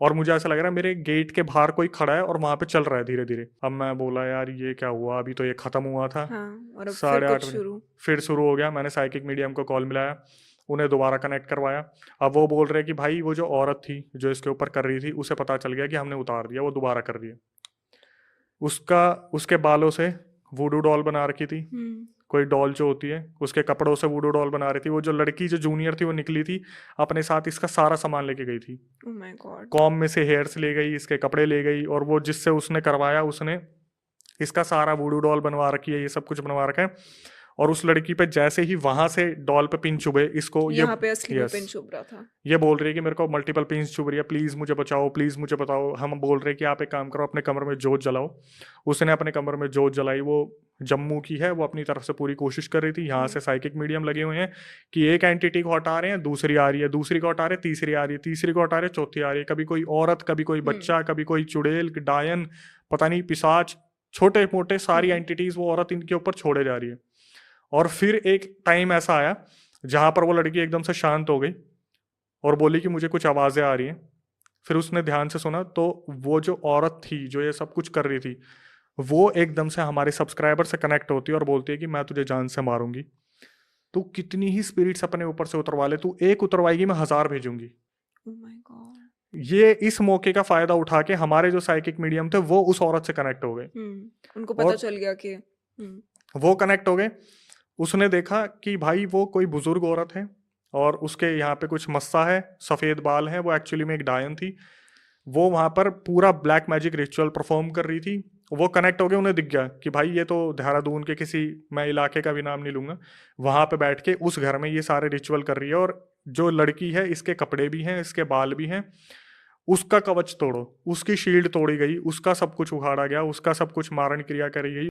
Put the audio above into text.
और मुझे ऐसा लग रहा है मेरे गेट के बाहर कोई खड़ा है और वहां पे चल रहा है धीरे धीरे। अब मैं बोला यार ये क्या हुआ, अभी तो ये खत्म हुआ था हाँ, और अब फिर साढ़े कुछ आठ बजे शुरू। फिर शुरू हो गया। मैंने साइकिक मीडियम को कॉल मिलाया, उन्हें दोबारा कनेक्ट करवाया। अब वो बोल रहे कि भाई वो जो औरत थी जो इसके ऊपर कर रही थी उसे पता चल गया कि हमने उतार दिया, वो दोबारा कर रही है। उसका उसके बालों से वुडू डॉल बना रखी थी, हम्म। कोई डॉल जो होती है उसके कपड़ों से वुडू डॉल बना रही थी। वो जो लड़की जो जूनियर थी वो निकली थी, अपने साथ इसका सारा सामान लेके गई थी। Oh my God. कॉम में से हेयर्स ले गई, इसके कपड़े ले गई, और वो जिससे उसने करवाया उसने इसका सारा वुडू डॉल बनवा रखी है, ये सब कुछ बनवा रखा है। और उस लड़की पे जैसे ही वहां से डॉल पे पिन चुभे इसको ये, यहाँ पे असली में यस, पिन चुभ रहा था। ये बोल रही है कि मेरे को मल्टीपल पिंस चुभ रही है, प्लीज मुझे बचाओ, प्लीज मुझे बताओ। हम बोल रहे हैं कि आप एक काम करो, अपने कमरे में जोत जलाओ। उसने अपने कमरे में जोत जलाई। वो जम्मू की है, वो अपनी तरफ से पूरी कोशिश कर रही थी। यहाँ से साइकिक मीडियम लगे हुए हैं कि एक एंटिटी को हटा रहे हैं, दूसरी आ रही है, दूसरी को हटा रहे हैं, तीसरी आ रही है, तीसरी को हटा रहे हैं, चौथी आ रही है। कभी कोई औरत, कभी कोई हम्म। बच्चा, कभी कोई चुड़ैल, डायन, पता नहीं पिशाच, छोटे मोटे सारी हम्म। एंटिटीज वो औरत इनके ऊपर छोड़े जा रही है। और फिर एक टाइम ऐसा आया जहां पर वो लड़की एकदम से शांत हो गई और बोली कि मुझे कुछ आवाजें आ रही हैं। फिर उसने ध्यान से सुना तो वो जो औरत थी जो ये सब कुछ कर रही थी वो एकदम से हमारे सब्सक्राइबर से कनेक्ट होती है और बोलती है कि मैं तुझे जान से मारूंगी, तू कितनी ही स्पिरिट्स अपने ऊपर से उतरवा ले, तू एक उतरवाएगी मैं 1000 भेजूंगी। Oh my God. ये इस मौके का फायदा उठा के हमारे जो साइकिक मीडियम थे वो उस औरत से कनेक्ट हो गए। उनको पता और चल गया कि वो कनेक्ट हो गए। उसने देखा कि भाई वो कोई बुजुर्ग औरत है और उसके यहाँ पे कुछ मस्सा है, सफेद बाल है, वो एक्चुअली में एक डायन थी। वो वहां पर पूरा ब्लैक मैजिक रिचुअल परफॉर्म कर रही थी। वो कनेक्ट हो गए, उन्हें दिख गया कि भाई ये तो देहरादून के किसी, मैं इलाके का भी नाम नहीं लूंगा, वहां पे बैठ के उस घर में ये सारे रिचुअल कर रही है। और जो लड़की है इसके कपड़े भी हैं, इसके बाल भी हैं, उसका कवच तोड़ो, उसकी शील्ड तोड़ी गई, उसका सब कुछ उखाड़ा गया, उसका सब कुछ मारण क्रिया करी गई।